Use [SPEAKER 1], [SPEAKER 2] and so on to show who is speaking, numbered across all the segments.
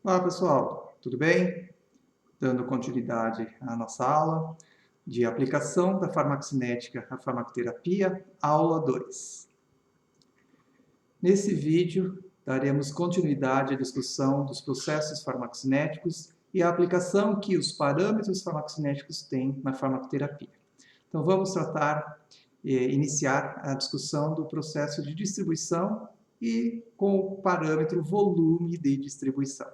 [SPEAKER 1] Olá pessoal, tudo bem? Dando continuidade à nossa aula de aplicação da farmacocinética à farmacoterapia, aula 2. Nesse vídeo, daremos continuidade à discussão dos processos farmacocinéticos e a aplicação que os parâmetros farmacocinéticos têm na farmacoterapia. Então vamos iniciar a discussão do processo de distribuição e com o parâmetro volume de distribuição.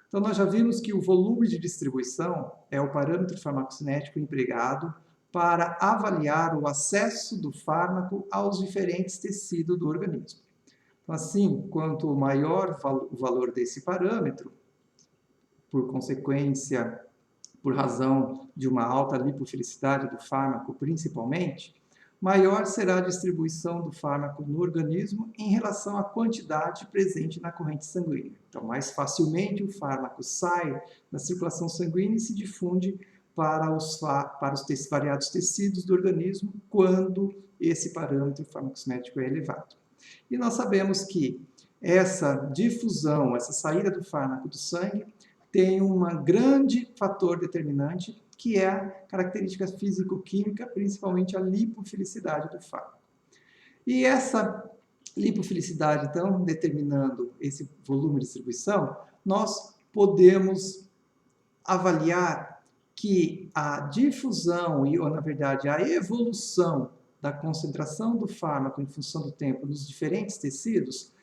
[SPEAKER 1] Então, nós já vimos que o volume de distribuição é o parâmetro farmacocinético empregado para avaliar o acesso do fármaco aos diferentes tecidos do organismo. Então, assim, quanto maior o valor desse parâmetro, por consequência, por razão de uma alta lipofilicidade do fármaco principalmente, maior será a distribuição do fármaco no organismo em relação à quantidade presente na corrente sanguínea. Então, mais facilmente o fármaco sai da circulação sanguínea e se difunde para os variados tecidos do organismo quando esse parâmetro farmacocinético é elevado. E nós sabemos que essa difusão, essa saída do fármaco do sangue, tem um grande fator determinante, que é a característica físico-química, principalmente a lipofilicidade do fármaco. E essa lipofilicidade, então, determinando esse volume de distribuição, nós podemos avaliar que a difusão, ou na verdade a evolução da concentração do fármaco em função do tempo nos diferentes tecidos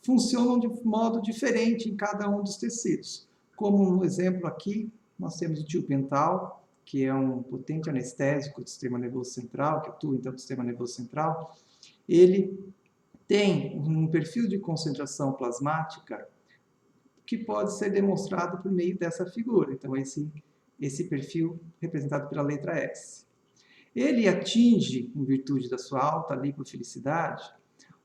[SPEAKER 1] funcionam de modo diferente em cada um dos tecidos. Como um exemplo aqui, nós temos o tiopental, que é um potente anestésico do sistema nervoso central, que atua então no sistema nervoso central. Ele tem um perfil de concentração plasmática que pode ser demonstrado por meio dessa figura. Então, esse perfil representado pela letra S. Ele atinge, em virtude da sua alta lipofilicidade,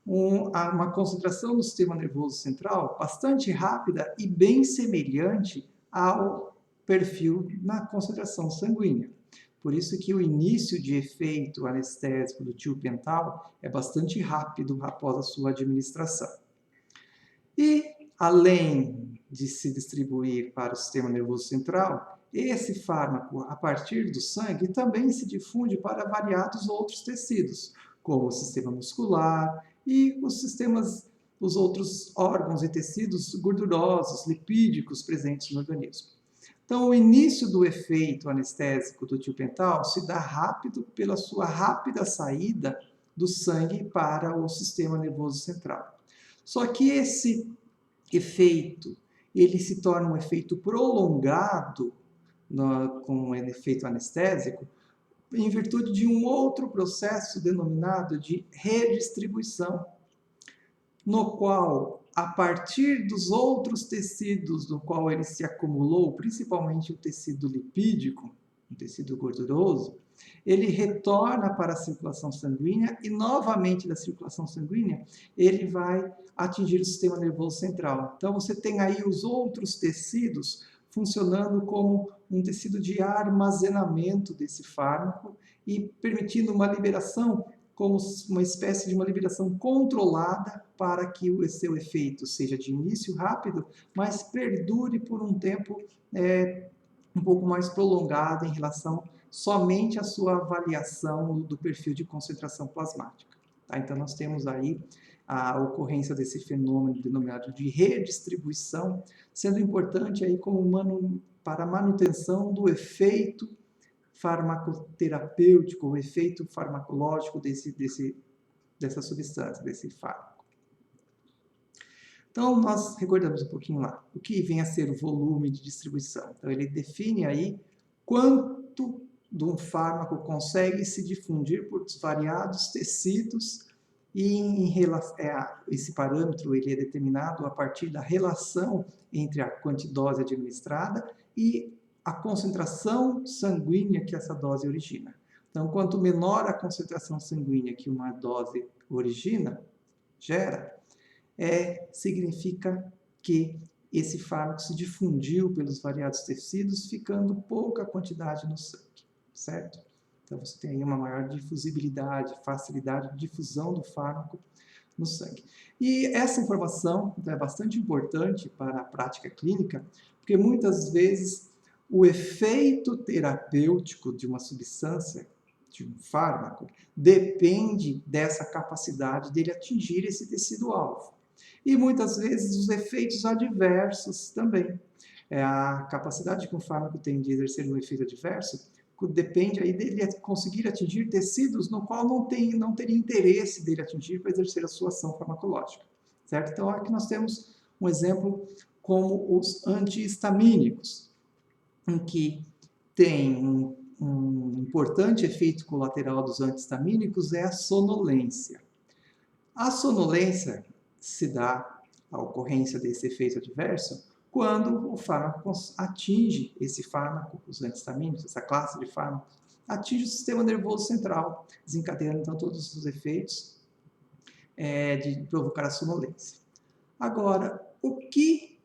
[SPEAKER 1] uma concentração no sistema nervoso central bastante rápida e bem semelhante ao perfil na concentração sanguínea. Por isso que o início de efeito anestésico do tiopental é bastante rápido após a sua administração. E, além de se distribuir para o sistema nervoso central, esse fármaco, a partir do sangue, também se difunde para variados outros tecidos, como o sistema muscular e os outros órgãos e tecidos gordurosos, lipídicos presentes no organismo. Então, o início do efeito anestésico do tiopental se dá rápido pela sua rápida saída do sangue para o sistema nervoso central. Só que esse efeito, ele se torna um efeito prolongado com o efeito anestésico, em virtude de um outro processo denominado de redistribuição, no qual, a partir dos outros tecidos no qual ele se acumulou, principalmente o tecido lipídico, o tecido gorduroso, ele retorna para a circulação sanguínea e, novamente da circulação sanguínea, ele vai atingir o sistema nervoso central. Então, você tem aí os outros tecidos funcionando como um tecido de armazenamento desse fármaco e permitindo uma liberação, como uma espécie de uma liberação controlada para que o seu efeito seja de início rápido, mas perdure por um tempo um pouco mais prolongado em relação somente à sua avaliação do perfil de concentração plasmática. Tá? Então, nós temos aí a ocorrência desse fenômeno denominado de redistribuição, sendo importante aí para a manutenção do efeito farmacoterapêutico, o efeito farmacológico dessa substância, desse fármaco. Então, nós recordamos um pouquinho lá, o que vem a ser o volume de distribuição. Então, ele define aí quanto de um fármaco consegue se difundir por variados tecidos e esse parâmetro ele é determinado a partir da relação entre a dose administrada e a concentração sanguínea que essa dose origina. Então, quanto menor a concentração sanguínea que uma dose gera, significa que esse fármaco se difundiu pelos variados tecidos, ficando pouca quantidade no sangue, certo? Então, você tem aí uma maior difusibilidade, facilidade de difusão do fármaco no sangue. E essa informação é bastante importante para a prática clínica, porque muitas vezes o efeito terapêutico de uma substância, de um fármaco, depende dessa capacidade dele atingir esse tecido-alvo. E muitas vezes os efeitos adversos também. A capacidade que um fármaco tem de exercer um efeito adverso depende aí dele conseguir atingir tecidos no qual não teria interesse dele atingir para exercer a sua ação farmacológica, certo? Então aqui nós temos um exemplo como os antihistamínicos, em que tem um importante efeito colateral dos antihistamínicos é a sonolência. A sonolência se dá a ocorrência desse efeito adverso quando o fármaco atinge esse fármaco, os antihistamínicos, essa classe de fármacos, atinge o sistema nervoso central, desencadeando então todos os efeitos de provocar a sonolência. Agora, o que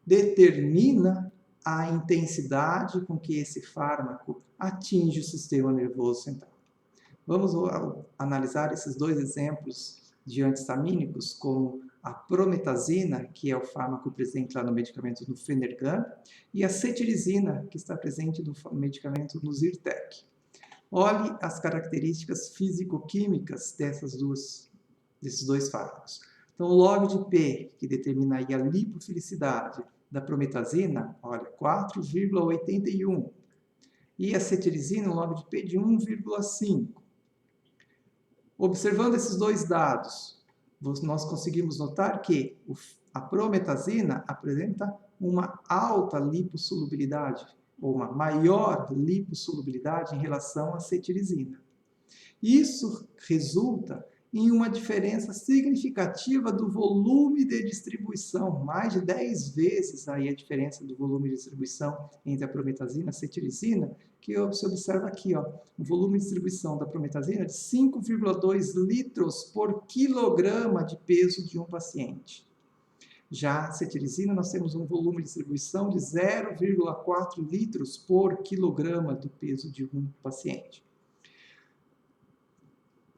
[SPEAKER 1] determina a intensidade com que esse fármaco atinge o sistema nervoso central? Vamos analisar esses dois exemplos de antihistamínicos, como a prometazina, que é o fármaco presente lá no medicamento do Phenergan, e a cetirizina, que está presente no medicamento no Zyrtec. Olhe as características físico-químicas desses dois fármacos. Então, o log de P, que determina aí a lipofilicidade da prometazina, olha, 4,81. E a cetirizina, o log de P de 1,5. Observando esses dois dados, nós conseguimos notar que a prometazina apresenta uma alta lipossolubilidade, ou uma maior lipossolubilidade em relação à cetirizina. Isso resulta em uma diferença significativa do volume de distribuição, mais de 10 vezes aí a diferença do volume de distribuição entre a prometazina e a cetirizina, que você observa aqui, ó, o volume de distribuição da prometazina é de 5,2 litros por quilograma de peso de um paciente. Já a cetirizina, nós temos um volume de distribuição de 0,4 litros por quilograma do peso de um paciente.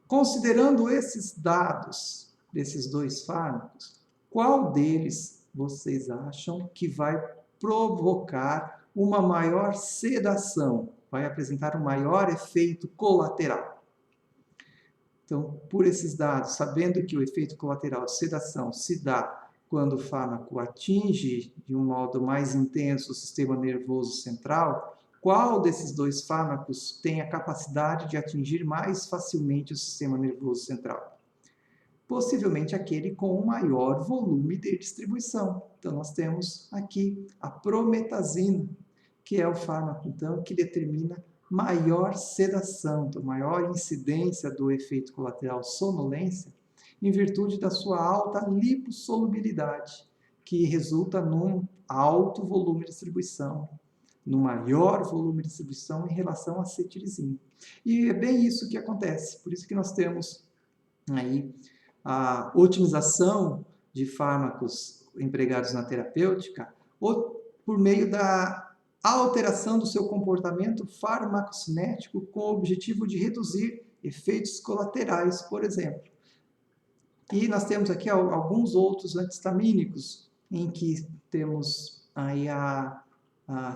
[SPEAKER 1] Considerando esses dados desses dois fármacos, qual deles vocês acham que vai provocar uma maior sedação, vai apresentar um maior efeito colateral? Então, por esses dados, sabendo que o efeito colateral de sedação se dá quando o fármaco atinge de um modo mais intenso o sistema nervoso central, qual desses dois fármacos tem a capacidade de atingir mais facilmente o sistema nervoso central? Possivelmente aquele com o maior volume de distribuição. Então, nós temos aqui a prometazina, que é o fármaco, então, que determina maior sedação, então, maior incidência do efeito colateral sonolência, em virtude da sua alta lipossolubilidade, que resulta num alto volume de distribuição, no maior volume de distribuição em relação à cetirizina. E é bem isso que acontece, por isso que nós temos aí a otimização de fármacos empregados na terapêutica por meio da alteração do seu comportamento farmacocinético com o objetivo de reduzir efeitos colaterais, por exemplo. E nós temos aqui alguns outros antihistamínicos em que temos aí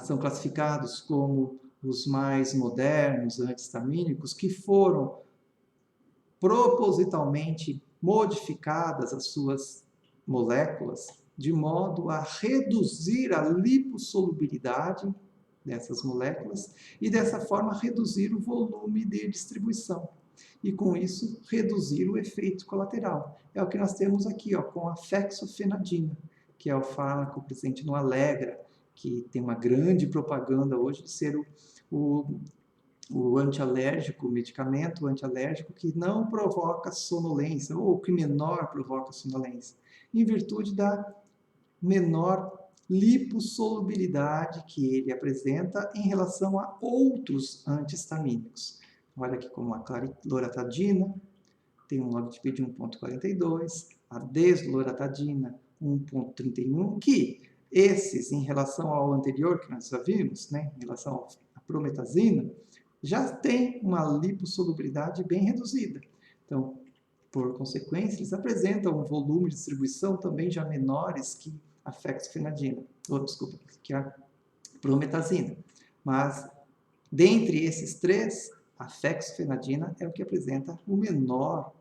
[SPEAKER 1] são classificados como os mais modernos antihistamínicos, que foram propositalmente modificadas as suas moléculas de modo a reduzir a lipossolubilidade dessas moléculas e dessa forma reduzir o volume de distribuição e com isso reduzir o efeito colateral. É o que nós temos aqui, ó, com a fexofenadina, que é o fármaco presente no Allegra, que tem uma grande propaganda hoje de ser o antialérgico, o medicamento antialérgico que não provoca sonolência, ou que menor provoca sonolência, em virtude da menor lipossolubilidade que ele apresenta em relação a outros antihistamínicos. Olha aqui como a loratadina tem um log de P de 1,42, a desloratadina 1,31, que esses, em relação ao anterior que nós já vimos, né, em relação à prometazina, já tem uma lipossolubilidade bem reduzida. Então, Por consequência, eles apresentam um volume de distribuição também já menores que a fexofenadina, que a prometazina. Mas, dentre esses três, a fexofenadina é o que apresenta o menor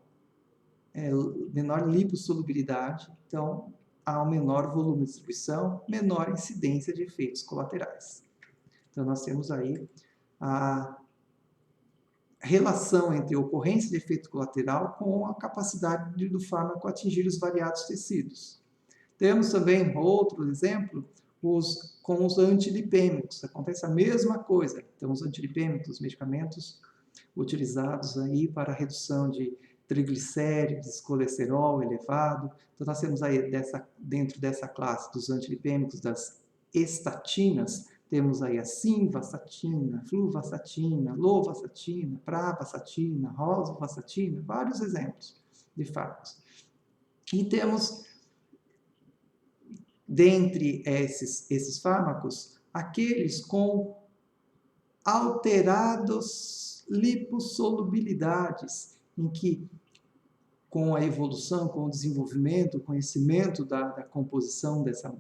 [SPEAKER 1] lipossolubilidade, então há um menor volume de distribuição, menor incidência de efeitos colaterais. Então nós temos aí a relação entre a ocorrência de efeito colateral com a capacidade do fármaco atingir os variados tecidos. Temos também outro exemplo com os antilipêmicos. Acontece a mesma coisa. Então, os antilipêmicos, medicamentos utilizados aí para a redução de triglicérides, colesterol elevado. Então, nós temos aí, dentro dessa classe dos antilipêmicos, das estatinas, temos aí a simvastatina, fluvastatina, lovastatina, pravastatina, rosuvastatina, vários exemplos de fármacos. E temos, dentre esses fármacos, aqueles com alterados lipossolubilidades, em que, com a evolução, com o desenvolvimento, o conhecimento da composição dessa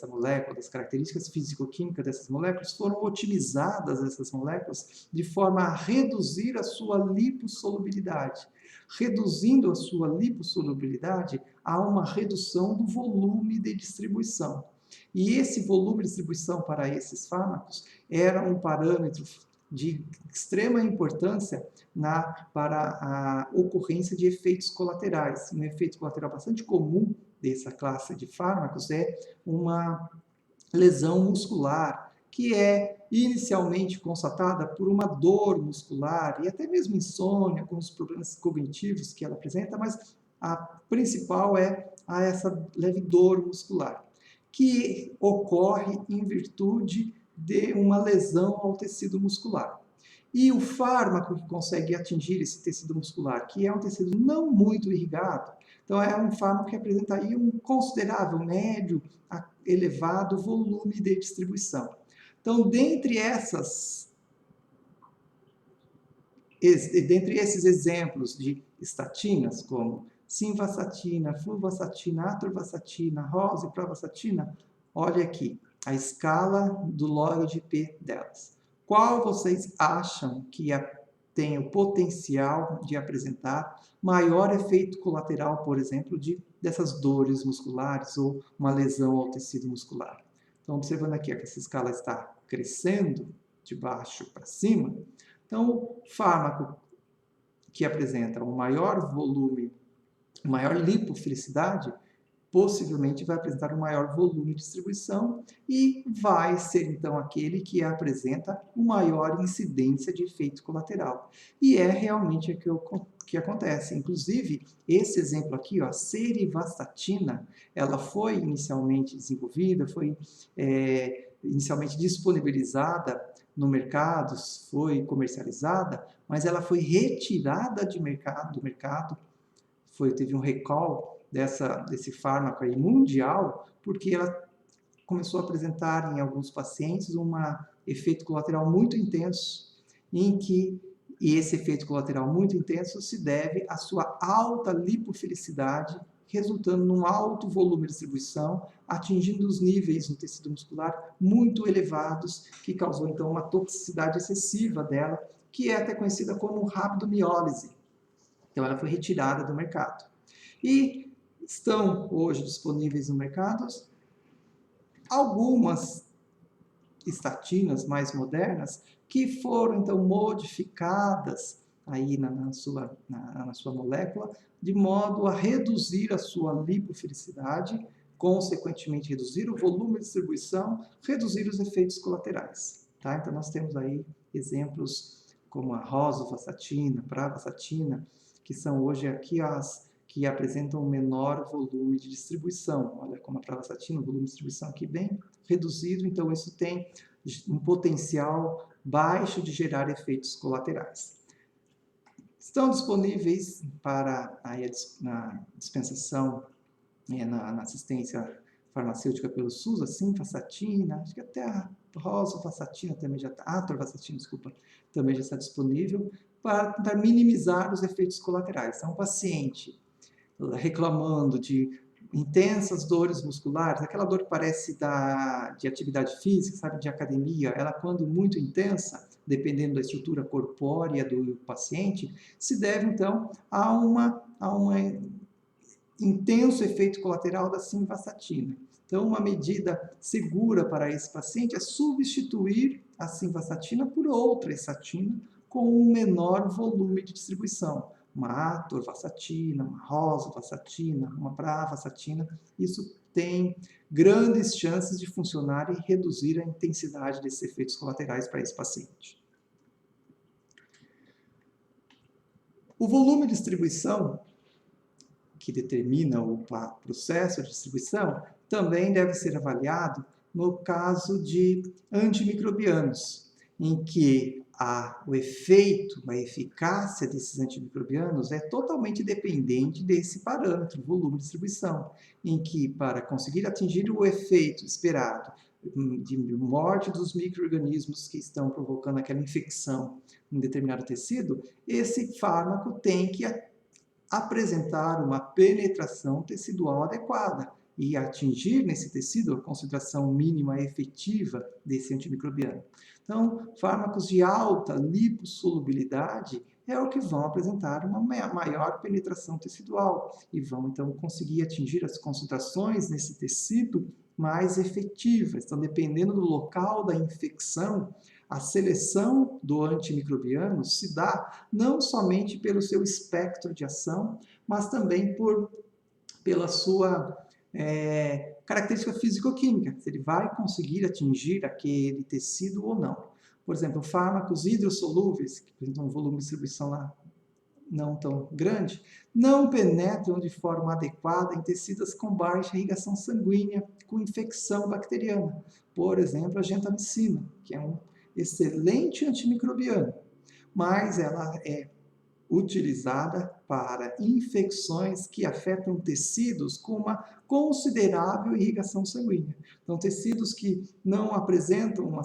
[SPEAKER 1] molécula, das características físico-químicas dessas moléculas, foram otimizadas essas moléculas de forma a reduzir a sua lipossolubilidade. Reduzindo a sua lipossolubilidade, há uma redução do volume de distribuição. E esse volume de distribuição para esses fármacos era um parâmetro de extrema importância para a ocorrência de efeitos colaterais. Um efeito colateral bastante comum dessa classe de fármacos é uma lesão muscular, que é inicialmente constatada por uma dor muscular e até mesmo insônia, com os problemas cognitivos que ela apresenta, mas a principal é essa leve dor muscular, que ocorre em virtude de uma lesão ao tecido muscular. E o fármaco que consegue atingir esse tecido muscular, que é um tecido não muito irrigado, então é um fármaco que apresenta aí um considerável, médio, elevado volume de distribuição. Então, dentre esses exemplos de estatinas, como simvastatina, fluvastatina, atorvastatina, rosa e pravastatina, olha aqui a escala do log de P delas. Qual vocês acham que tem o potencial de apresentar maior efeito colateral, por exemplo, dessas dores musculares ou uma lesão ao tecido muscular? Então, observando aqui que essa escala está crescendo de baixo para cima, então o fármaco que apresenta um maior volume, maior lipofilicidade, possivelmente vai apresentar um maior volume de distribuição e vai ser, então, aquele que apresenta uma maior incidência de efeito colateral. E é realmente o que acontece. Inclusive, esse exemplo aqui, ó, a serivastatina, ela foi inicialmente desenvolvida, foi inicialmente disponibilizada no mercado, foi comercializada, mas ela foi retirada do mercado, teve um recall desse fármaco aí mundial, porque ela começou a apresentar em alguns pacientes um efeito colateral muito intenso, e esse efeito colateral muito intenso se deve à sua alta lipofilicidade, resultando num alto volume de distribuição, atingindo os níveis no tecido muscular muito elevados, que causou então uma toxicidade excessiva dela, que é até conhecida como rabdomiólise. Então ela foi retirada do mercado. E estão hoje disponíveis no mercado algumas estatinas mais modernas que foram então modificadas aí na sua molécula de modo a reduzir a sua lipofilicidade, consequentemente reduzir o volume de distribuição, reduzir os efeitos colaterais. Tá? Então nós temos aí exemplos como a rosuvastatina, pravastatina, que são hoje aqui as que apresentam um menor volume de distribuição. Olha como a pravastatina, o volume de distribuição aqui bem reduzido, então isso tem um potencial baixo de gerar efeitos colaterais. Estão disponíveis para na dispensação, na assistência farmacêutica pelo SUS, a simvastatina, acho que até a rosuvastatina também já está, a atorvastatina, desculpa, também já está disponível para tentar minimizar os efeitos colaterais. Então, um paciente reclamando de intensas dores musculares, aquela dor que parece de atividade física, sabe, de academia, ela quando muito intensa, dependendo da estrutura corpórea do paciente, se deve então a um intenso efeito colateral da simvastatina. Então, uma medida segura para esse paciente é substituir a simvastatina por outra estatina com um menor volume de distribuição. Uma atorvastatina, uma rosuvastatina, uma pravastatina. Isso tem grandes chances de funcionar e reduzir a intensidade desses efeitos colaterais para esse paciente. O volume de distribuição, que determina o processo de distribuição, também deve ser avaliado no caso de antimicrobianos, em que o efeito, a eficácia desses antimicrobianos é totalmente dependente desse parâmetro, volume de distribuição, em que, para conseguir atingir o efeito esperado de morte dos micro-organismos que estão provocando aquela infecção em determinado tecido, esse fármaco tem que apresentar uma penetração tecidual adequada e atingir nesse tecido a concentração mínima efetiva desse antimicrobiano. Então, fármacos de alta lipossolubilidade é o que vão apresentar uma maior penetração tecidual e vão, então, conseguir atingir as concentrações nesse tecido mais efetivas. Então, dependendo do local da infecção, a seleção do antimicrobiano se dá não somente pelo seu espectro de ação, mas também pela sua característica físico-química, se ele vai conseguir atingir aquele tecido ou não. Por exemplo, fármacos hidrossolúveis, que apresentam um volume de distribuição lá não tão grande, não penetram de forma adequada em tecidos com baixa irrigação sanguínea, com infecção bacteriana. Por exemplo, a gentamicina, que é um excelente antimicrobiano, mas ela é utilizada para infecções que afetam tecidos com uma considerável irrigação sanguínea. Então, tecidos que não apresentam uma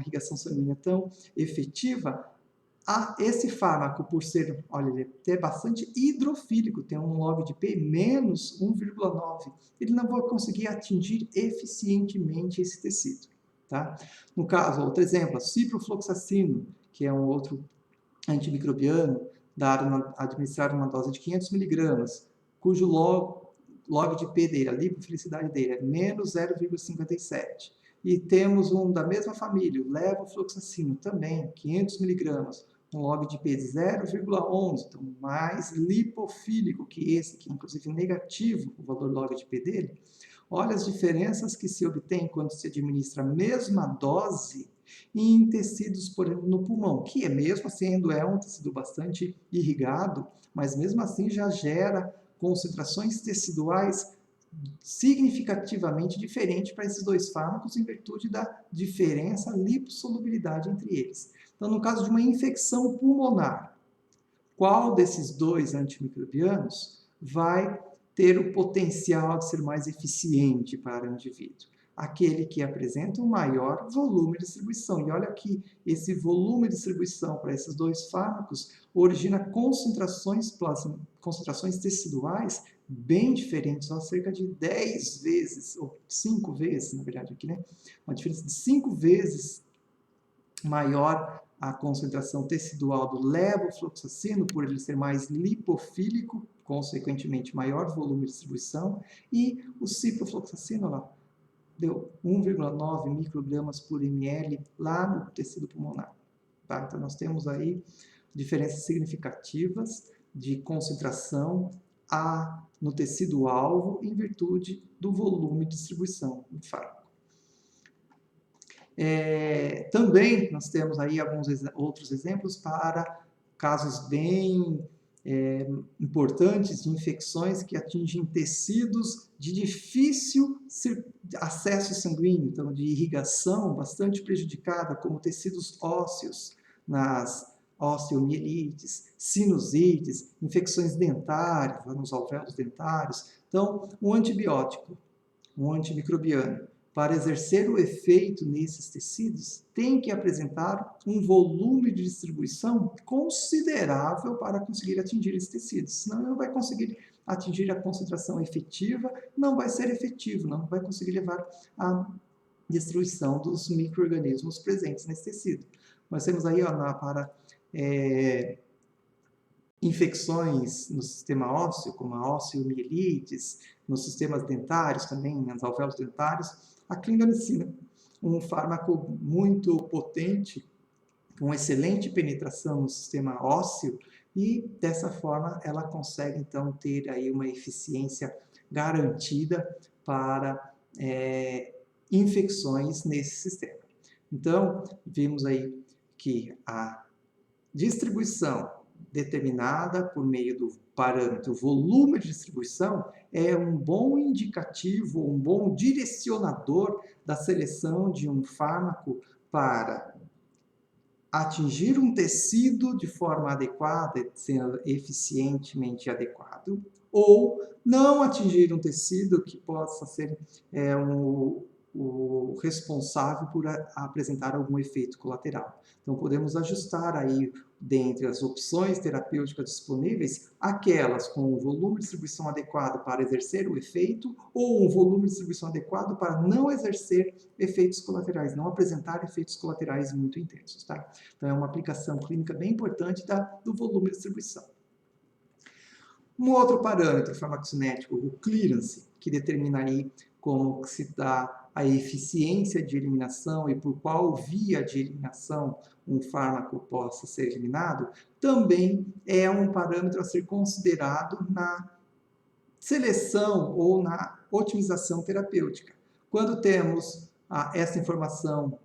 [SPEAKER 1] irrigação sanguínea tão efetiva, esse fármaco, por ser, olha, ele é bastante hidrofílico, tem um log de P menos 1,9, ele não vai conseguir atingir eficientemente esse tecido. Tá? No caso, outro exemplo, a ciprofloxacino, que é um outro antimicrobiano, administrado uma dose de 500 mg, cujo log de P dele, a lipofilicidade dele, é menos 0,57. E temos um da mesma família, o levofloxacino, também, 500 mg, um log de P de 0,11, então mais lipofílico que esse, que é inclusive negativo, o valor log de P dele. Olha as diferenças que se obtém quando se administra a mesma dose em tecidos, por exemplo, no pulmão, que é mesmo sendo um tecido bastante irrigado, mas mesmo assim já gera concentrações teciduais significativamente diferentes para esses dois fármacos em virtude da diferença lipossolubilidade entre eles. Então, no caso de uma infecção pulmonar, qual desses dois antimicrobianos vai ter o potencial de ser mais eficiente para o indivíduo? Aquele que apresenta um maior volume de distribuição. E olha que esse volume de distribuição para esses dois fármacos origina concentrações teciduais bem diferentes, cerca de 10 vezes, ou 5 vezes, na verdade, aqui, né? Uma diferença de 5 vezes maior a concentração tecidual do levofloxacino, por ele ser mais lipofílico, consequentemente maior volume de distribuição, e o ciprofloxacino lá deu 1,9 microgramas por ml lá no tecido pulmonar. Tá? Então, nós temos aí diferenças significativas de concentração no tecido-alvo em virtude do volume de distribuição do fármaco. Também nós temos aí alguns outros exemplos para casos bem importantes de infecções que atingem tecidos de difícil acesso sanguíneo, então de irrigação bastante prejudicada, como tecidos ósseos, nas osteomielites, sinusites, infecções dentárias, nos alvéolos dentários. Então, um antibiótico, um antimicrobiano, para exercer o efeito nesses tecidos, tem que apresentar um volume de distribuição considerável para conseguir atingir esses tecidos. Senão, ele não vai conseguir atingir a concentração efetiva, não vai ser efetivo, não vai conseguir levar à destruição dos micro-organismos presentes nesse tecido. Nós temos aí, ó, para infecções no sistema ósseo, como a osteomielites, nos sistemas dentários também, nos alvéolos dentários, a clindamicina, um fármaco muito potente, com excelente penetração no sistema ósseo, e dessa forma ela consegue então ter aí uma eficiência garantida para infecções nesse sistema. Então, vimos aí que a distribuição determinada por meio do parâmetro volume de distribuição é um bom indicativo, um bom direcionador da seleção de um fármaco para atingir um tecido de forma adequada, sendo eficientemente adequado, ou não atingir um tecido que possa ser o responsável por apresentar algum efeito colateral. Então, podemos ajustar aí, dentre as opções terapêuticas disponíveis, aquelas com um volume de distribuição adequado para exercer o efeito ou um volume de distribuição adequado para não exercer efeitos colaterais, não apresentar efeitos colaterais muito intensos, tá? Então, é uma aplicação clínica bem importante do volume de distribuição. Um outro parâmetro farmacocinético, o clearance, que determina aí como se dá a eficiência de eliminação e por qual via de eliminação um fármaco possa ser eliminado, também é um parâmetro a ser considerado na seleção ou na otimização terapêutica. Quando temos essa informação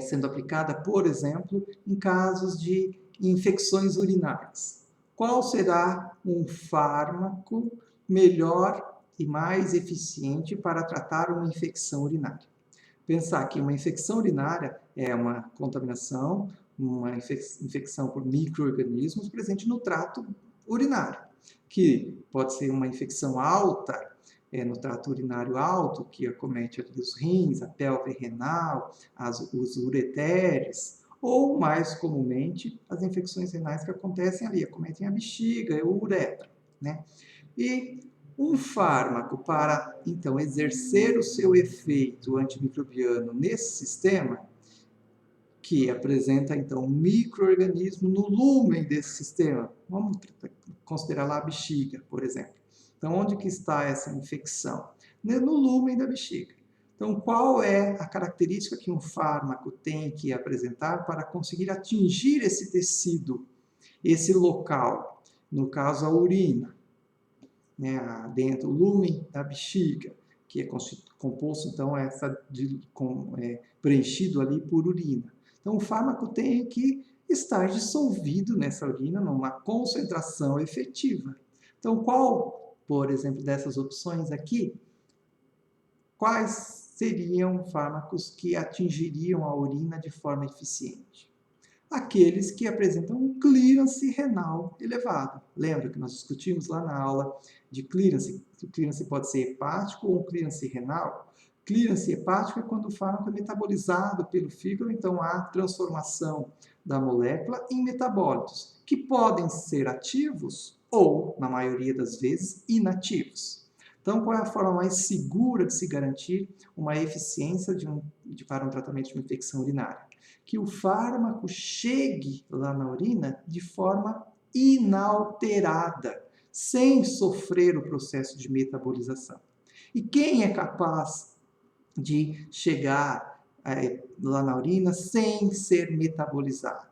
[SPEAKER 1] sendo aplicada, por exemplo, em casos de infecções urinárias, qual será um fármaco melhor e mais eficiente para tratar uma infecção urinária? Pensar que uma infecção urinária é uma contaminação, uma infecção por micro-organismos presente no trato urinário, que pode ser uma infecção alta, no trato urinário alto, que acomete ali os rins, a pelve renal, os ureteres, ou, mais comumente, as infecções renais que acontecem ali, acometem a bexiga e o uretra, né? E um fármaco para, então, exercer o seu efeito antimicrobiano nesse sistema, que apresenta, então, um micro-organismo no lúmen desse sistema. Vamos considerar lá a bexiga, por exemplo. Então, onde que está essa infecção? No lúmen da bexiga. Então, qual é a característica que um fármaco tem que apresentar para conseguir atingir esse tecido, esse local? No caso, a urina, né, dentro do lúmen da bexiga, que é composto, então, preenchido ali por urina. Então, o fármaco tem que estar dissolvido nessa urina numa concentração efetiva. Então, qual, por exemplo, dessas opções aqui, quais seriam fármacos que atingiriam a urina de forma eficiente? Aqueles que apresentam um clearance renal elevado. Lembra que nós discutimos lá na aula de clearance, que o clearance pode ser hepático ou um clearance renal? Clearance hepático é quando o fármaco é metabolizado pelo fígado, então há transformação da molécula em metabólitos, que podem ser ativos ou, na maioria das vezes, inativos. Então, qual é a forma mais segura de se garantir uma eficiência para um tratamento de uma infecção urinária? Que o fármaco chegue lá na urina de forma inalterada, sem sofrer o processo de metabolização. E quem é capaz de chegar lá na urina sem ser metabolizado?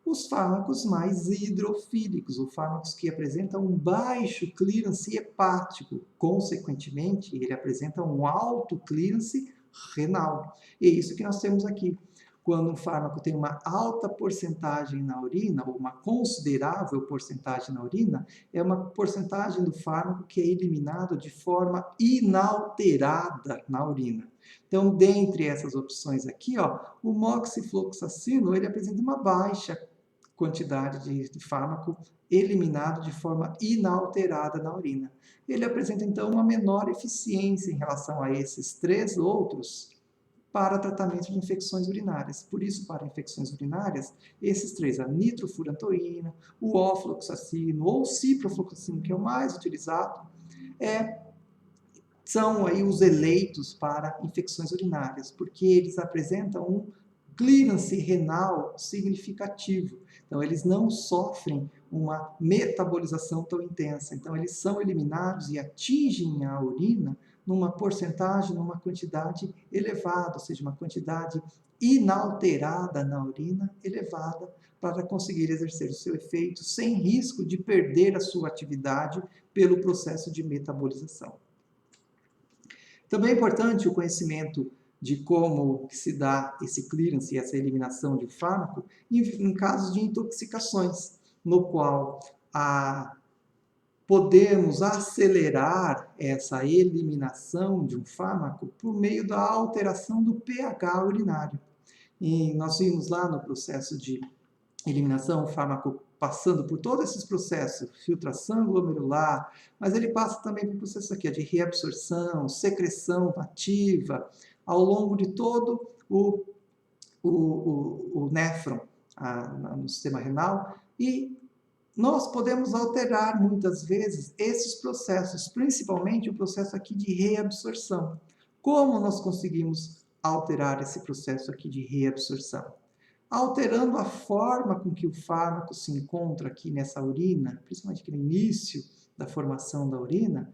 [SPEAKER 1] Os fármacos mais hidrofílicos, os fármacos que apresentam um baixo clearance hepático, consequentemente, ele apresenta um alto clearance renal. E é isso que nós temos aqui. Quando um fármaco tem uma alta porcentagem na urina, ou uma considerável porcentagem na urina, é uma porcentagem do fármaco que é eliminado de forma inalterada na urina. Então, dentre essas opções aqui, ó, o moxifloxacino, ele apresenta uma baixa quantidade de fármaco eliminado de forma inalterada na urina. Ele apresenta, então, uma menor eficiência em relação a esses 3 outros para tratamento de infecções urinárias. Por isso, para infecções urinárias, esses 3, a nitrofurantoína, o ofloxacino ou ciprofloxacino, que é o mais utilizado, são aí os eleitos para infecções urinárias, porque eles apresentam um clearance renal significativo. Então, eles não sofrem uma metabolização tão intensa. Então, eles são eliminados e atingem a urina numa porcentagem, numa quantidade elevada, ou seja, uma quantidade inalterada na urina elevada para conseguir exercer o seu efeito sem risco de perder a sua atividade pelo processo de metabolização. Também é importante o conhecimento de como se dá esse clearance e essa eliminação de fármaco em casos de intoxicações, no qual podemos acelerar essa eliminação de um fármaco por meio da alteração do pH urinário. E nós vimos lá no processo de eliminação, o fármaco passando por todos esses processos, filtração glomerular, mas ele passa também pelo processo aqui, de reabsorção, secreção ativa, ao longo de todo o néfron no sistema renal, e nós podemos alterar muitas vezes esses processos, principalmente o processo aqui de reabsorção. Como nós conseguimos alterar esse processo aqui de reabsorção? Alterando a forma com que o fármaco se encontra aqui nessa urina, principalmente aqui no início da formação da urina,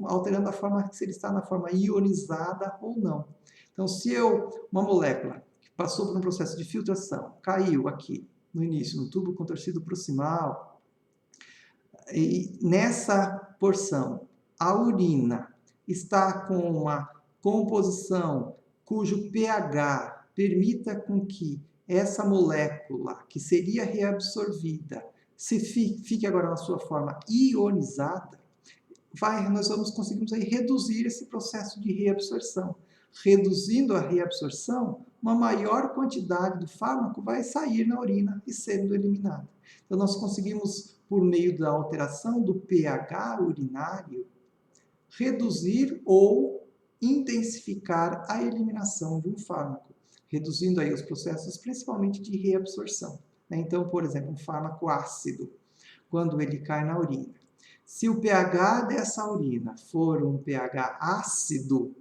[SPEAKER 1] alterando a forma, se ele está na forma ionizada ou não. Então, se uma molécula que passou por um processo de filtração, caiu aqui no início, no tubo contorcido proximal, e nessa porção, a urina está com uma composição cujo pH permita com que essa molécula que seria reabsorvida fique agora na sua forma ionizada, nós conseguimos aí reduzir esse processo de reabsorção. Reduzindo a reabsorção, uma maior quantidade do fármaco vai sair na urina e sendo eliminada. Então, nós conseguimos, por meio da alteração do pH urinário, reduzir ou intensificar a eliminação de um fármaco, reduzindo aí os processos, principalmente de reabsorção. Então, por exemplo, um fármaco ácido, quando ele cai na urina. Se o pH dessa urina for um pH ácido,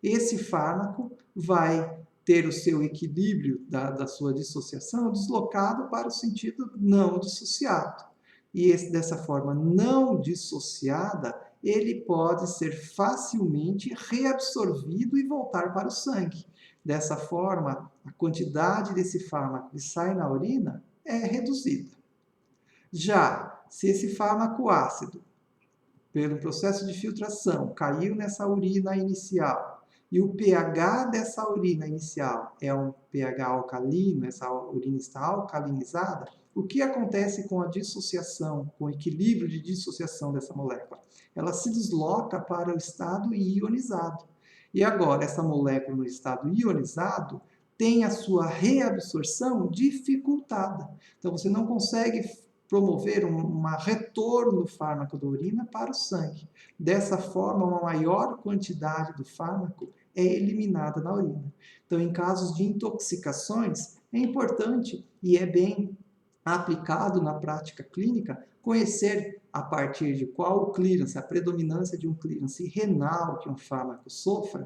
[SPEAKER 1] esse fármaco vai ter o seu equilíbrio da sua dissociação deslocado para o sentido não dissociado. E dessa forma não dissociada, ele pode ser facilmente reabsorvido e voltar para o sangue. Dessa forma, a quantidade desse fármaco que sai na urina é reduzida. Já se esse fármaco ácido, pelo processo de filtração, caiu nessa urina inicial, e o pH dessa urina inicial é um pH alcalino, essa urina está alcalinizada, o que acontece com a dissociação, com o equilíbrio de dissociação dessa molécula? Ela se desloca para o estado ionizado. E agora, essa molécula no estado ionizado tem a sua reabsorção dificultada. Então, você não consegue promover um retorno do fármaco da urina para o sangue. Dessa forma, uma maior quantidade do fármaco é eliminada na urina. Então, em casos de intoxicações, é importante e é bem aplicado na prática clínica conhecer a partir de qual clearance, a predominância de um clearance renal que um fármaco sofra,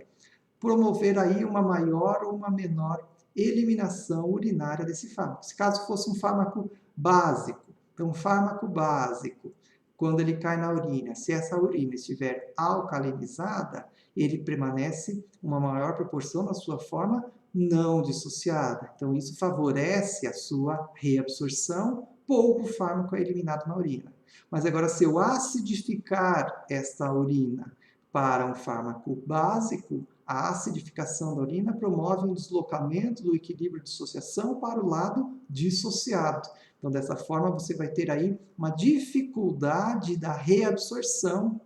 [SPEAKER 1] promover aí uma maior ou uma menor eliminação urinária desse fármaco. Se caso fosse um fármaco básico, então um fármaco básico, quando ele cai na urina, se essa urina estiver alcalinizada, ele permanece uma maior proporção na sua forma não dissociada. Então, isso favorece a sua reabsorção, pouco fármaco é eliminado na urina. Mas agora, se eu acidificar esta urina para um fármaco básico, a acidificação da urina promove um deslocamento do equilíbrio de dissociação para o lado dissociado. Então, dessa forma, você vai ter aí uma dificuldade da reabsorção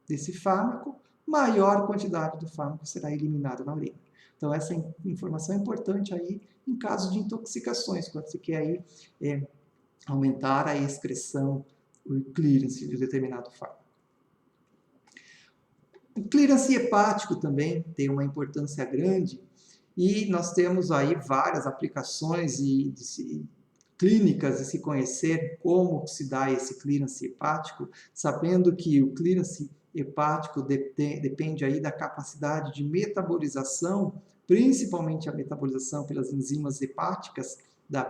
[SPEAKER 1] desse fármaco, maior quantidade do fármaco será eliminada na urina. Então, essa informação é importante aí em caso de intoxicações, quando você quer aí, aumentar a excreção, o clearance de um determinado fármaco. O clearance hepático também tem uma importância grande e nós temos aí várias aplicações clínicas de se conhecer como se dá esse clearance hepático, sabendo que o clearance hepático depende aí da capacidade de metabolização, principalmente a metabolização pelas enzimas hepáticas,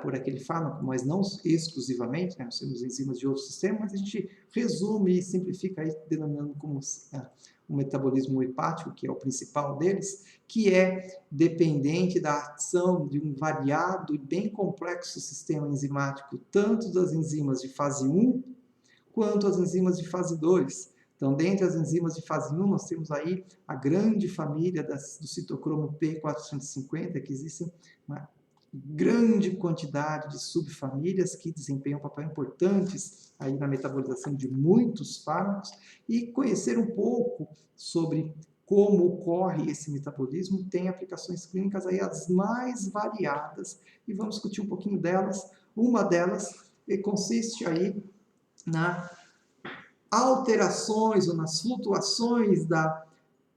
[SPEAKER 1] por aquele fármaco, mas não exclusivamente, né? Nós temos enzimas de outros sistemas, mas a gente resume e simplifica aí, denominando como o metabolismo hepático, que é o principal deles, que é dependente da ação de um variado e bem complexo sistema enzimático, tanto das enzimas de fase 1 quanto as enzimas de fase 2. Então, dentre as enzimas de fase 1, nós temos aí a grande família do citocromo P450, que existem uma grande quantidade de subfamílias que desempenham um papel importantes aí na metabolização de muitos fármacos, e conhecer um pouco sobre como ocorre esse metabolismo tem aplicações clínicas aí as mais variadas, e vamos discutir um pouquinho delas. Uma delas consiste aí na alterações ou nas flutuações da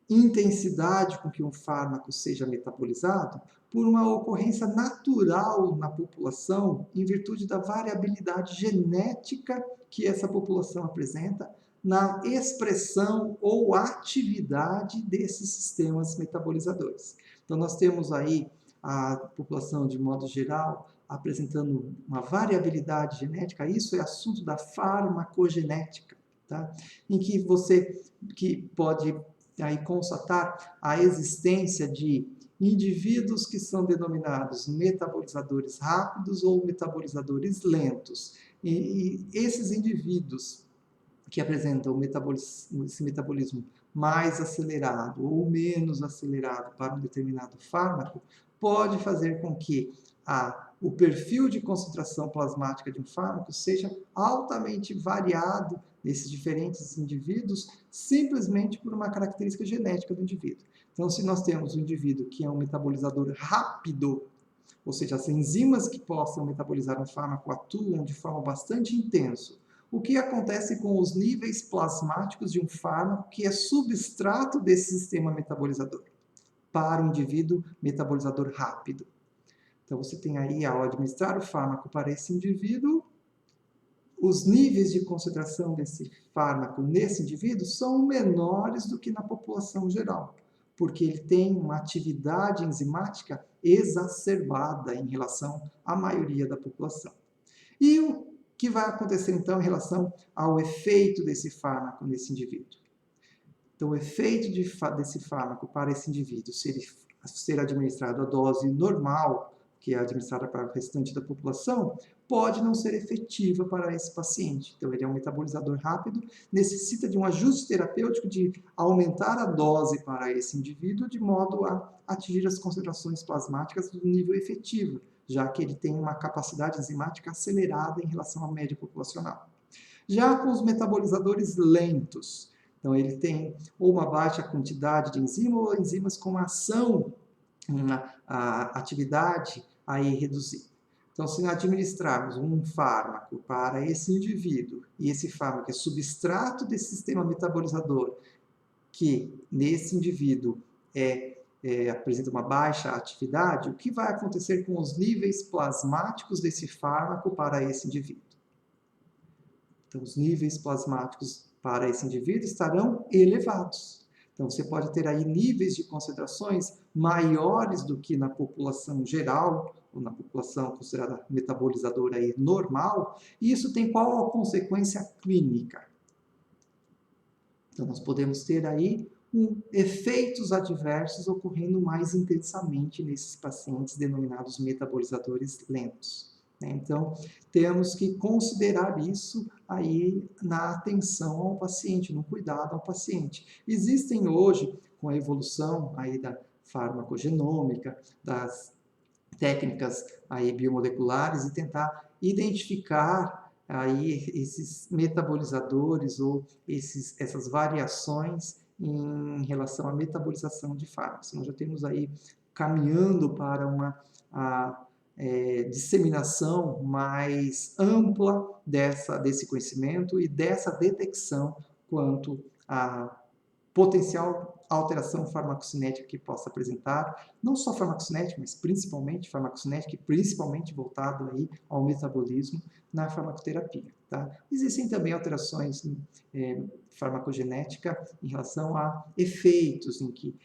[SPEAKER 1] intensidade com que um fármaco seja metabolizado por uma ocorrência natural na população em virtude da variabilidade genética que essa população apresenta na expressão ou atividade desses sistemas metabolizadores. Então, nós temos aí a população, de modo geral, apresentando uma variabilidade genética. Isso é assunto da farmacogenética, tá? Em que você pode aí constatar a existência de indivíduos que são denominados metabolizadores rápidos ou metabolizadores lentos. E esses indivíduos que apresentam esse metabolismo mais acelerado ou menos acelerado para um determinado fármaco, pode fazer com que o perfil de concentração plasmática de um fármaco seja altamente variado nesses diferentes indivíduos, simplesmente por uma característica genética do indivíduo. Então, se nós temos um indivíduo que é um metabolizador rápido, ou seja, as enzimas que possam metabolizar um fármaco atuam de forma bastante intensa, o que acontece com os níveis plasmáticos de um fármaco que é substrato desse sistema metabolizador para o indivíduo metabolizador rápido? Então, você tem aí, ao administrar o fármaco para esse indivíduo, os níveis de concentração desse fármaco nesse indivíduo são menores do que na população geral, porque ele tem uma atividade enzimática exacerbada em relação à maioria da população. E o que vai acontecer, então, em relação ao efeito desse fármaco nesse indivíduo? Então, o efeito desse fármaco para esse indivíduo, se ele ser administrado a dose normal, que é administrada para o restante da população, pode não ser efetiva para esse paciente. Então, ele é um metabolizador rápido, necessita de um ajuste terapêutico de aumentar a dose para esse indivíduo, de modo a atingir as concentrações plasmáticas do nível efetivo, já que ele tem uma capacidade enzimática acelerada em relação à média populacional. Já com os metabolizadores lentos, então ele tem ou uma baixa quantidade de enzima ou enzimas com ação, a atividade aí reduzida. Então, se administrarmos um fármaco para esse indivíduo, e esse fármaco é substrato desse sistema metabolizador, que nesse indivíduo apresenta uma baixa atividade, o que vai acontecer com os níveis plasmáticos desse fármaco para esse indivíduo? Então, os níveis plasmáticos para esse indivíduo estarão elevados. Então, você pode ter aí níveis de concentrações maiores do que na população geral, ou na população considerada metabolizadora aí normal, e isso tem qual a consequência clínica? Então, nós podemos ter aí efeitos adversos ocorrendo mais intensamente nesses pacientes denominados metabolizadores lentos. Então, temos que considerar isso aí na atenção ao paciente, no cuidado ao paciente. Existem hoje, com a evolução aí da farmacogenômica, das técnicas aí biomoleculares, e tentar identificar aí esses metabolizadores ou essas variações em relação à metabolização de fármacos. Nós já temos aí caminhando para uma disseminação mais ampla desse conhecimento e dessa detecção quanto à potencial alteração farmacocinética que possa apresentar, não só farmacocinética, mas principalmente farmacocinética e principalmente voltado aí ao metabolismo na farmacoterapia. Tá? Existem também alterações farmacogenética em relação a efeitos em que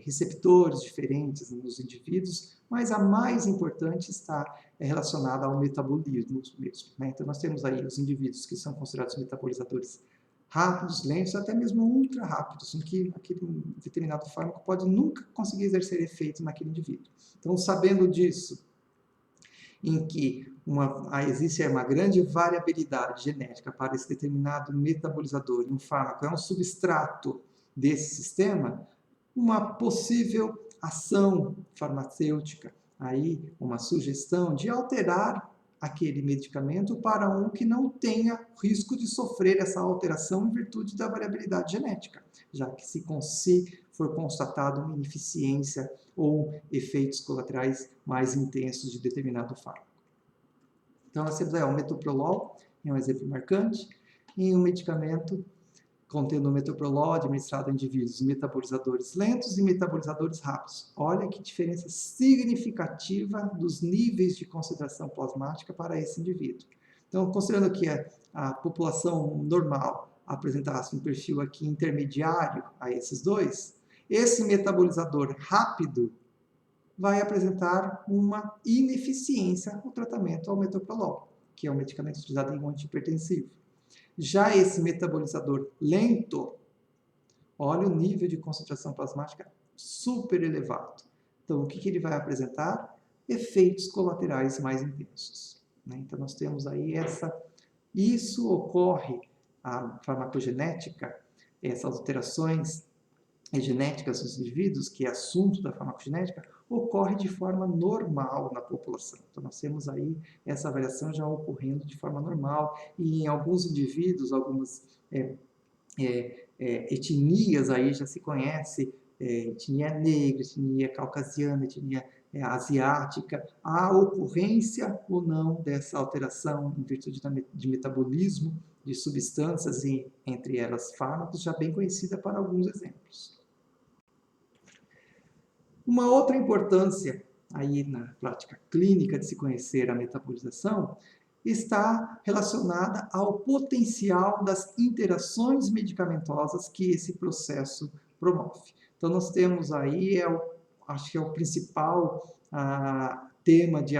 [SPEAKER 1] receptores diferentes nos indivíduos, mas a mais importante está relacionada ao metabolismo mesmo. Né? Então, nós temos aí os indivíduos que são considerados metabolizadores rápidos, lentos, até mesmo ultra rápidos, em que aquele determinado fármaco pode nunca conseguir exercer efeito naquele indivíduo. Então, sabendo disso, em que existe uma grande variabilidade genética para esse determinado metabolizador, e um fármaco é um substrato desse sistema, uma possível ação farmacêutica, aí uma sugestão de alterar aquele medicamento para um que não tenha risco de sofrer essa alteração em virtude da variabilidade genética, já que se for constatada uma ineficiência ou efeitos colaterais mais intensos de determinado fármaco. Então, nós temos aí o metoprolol, é um exemplo marcante, e um medicamento contendo o metoprolol administrado a indivíduos metabolizadores lentos e metabolizadores rápidos. Olha que diferença significativa dos níveis de concentração plasmática para esse indivíduo. Então, considerando que a população normal apresentasse um perfil aqui intermediário a esses dois, esse metabolizador rápido vai apresentar uma ineficiência no tratamento ao metoprolol, que é um medicamento utilizado em antihipertensivo. Já esse metabolizador lento, olha o nível de concentração plasmática super elevado. Então, o que ele vai apresentar? Efeitos colaterais mais intensos. Né? Então, nós temos aí isso ocorre, a farmacogenética, essas alterações genéticas dos indivíduos, que é assunto da farmacogenética, ocorre de forma normal na população. Então, nós temos aí essa variação já ocorrendo de forma normal, e em alguns indivíduos, algumas etnias aí já se conhece, etnia negra, etnia caucasiana, etnia asiática, a ocorrência ou não dessa alteração em virtude de metabolismo de substâncias, e entre elas fármacos, já bem conhecida para alguns exemplos. Uma outra importância aí na prática clínica de se conhecer a metabolização está relacionada ao potencial das interações medicamentosas que esse processo promove. Então, nós temos aí, acho que é o principal tema de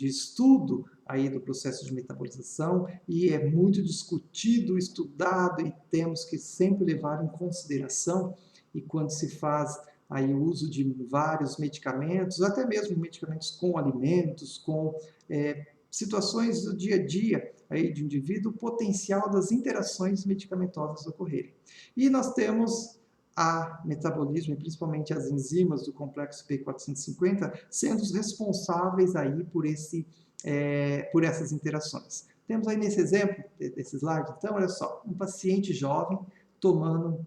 [SPEAKER 1] estudo aí do processo de metabolização, e é muito discutido, estudado, e temos que sempre levar em consideração, e quando se faz aí o uso de vários medicamentos, até mesmo medicamentos com alimentos, com situações do dia a dia aí de um indivíduo, o potencial das interações medicamentosas ocorrerem. E nós temos a metabolismo, e principalmente as enzimas do complexo P450, sendo os responsáveis aí por essas interações. Temos aí nesse exemplo, desse slide, então, olha só, um paciente jovem tomando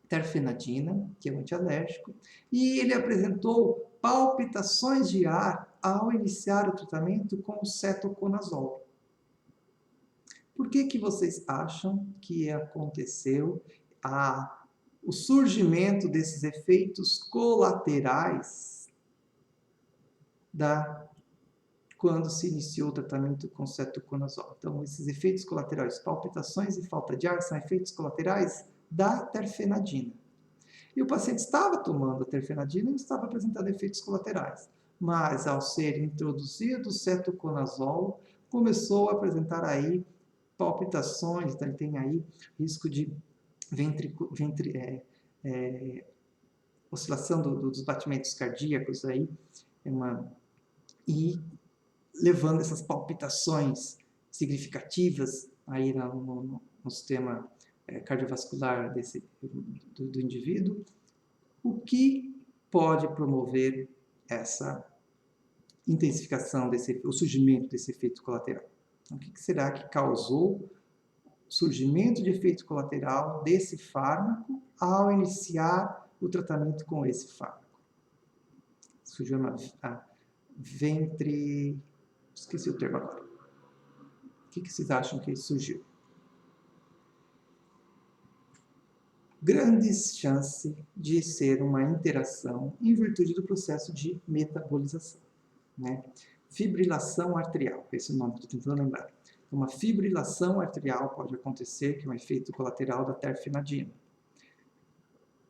[SPEAKER 1] terfenadina, que é um antialérgico, e ele apresentou palpitações de ar ao iniciar o tratamento com o cetoconazol. Por que vocês acham que aconteceu o surgimento desses efeitos colaterais quando se iniciou o tratamento com cetoconazol? Então, esses efeitos colaterais, palpitações e falta de ar, são efeitos colaterais da terfenadina. E o paciente estava tomando a terfenadina e não estava apresentando efeitos colaterais. Mas, ao ser introduzido o cetoconazol, começou a apresentar aí palpitações, então ele tem aí risco de oscilação dos batimentos cardíacos aí, e levando essas palpitações significativas aí no sistema cardiovascular do indivíduo, o que pode promover essa intensificação o surgimento desse efeito colateral. Então, o que será que causou surgimento de efeito colateral desse fármaco ao iniciar o tratamento com esse fármaco. Surgiu a ventre... esqueci o termo agora. O que vocês acham que surgiu? Grandes chances de ser uma interação em virtude do processo de metabolização, né? Fibrilação arterial, esse é o nome que estou tentando lembrar. Uma fibrilação arterial pode acontecer, que é um efeito colateral da terfenadina.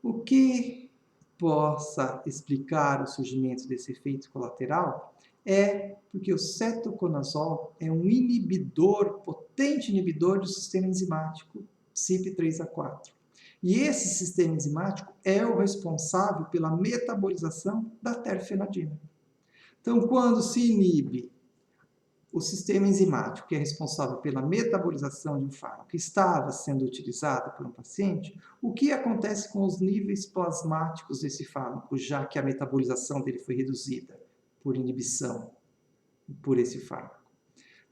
[SPEAKER 1] O que possa explicar o surgimento desse efeito colateral é porque o cetoconazol é um inibidor, potente inibidor do sistema enzimático CYP3A4. E esse sistema enzimático é o responsável pela metabolização da terfenadina. Então, quando se inibe o sistema enzimático, que é responsável pela metabolização de um fármaco, que estava sendo utilizado por um paciente, o que acontece com os níveis plasmáticos desse fármaco, já que a metabolização dele foi reduzida por inibição por esse fármaco?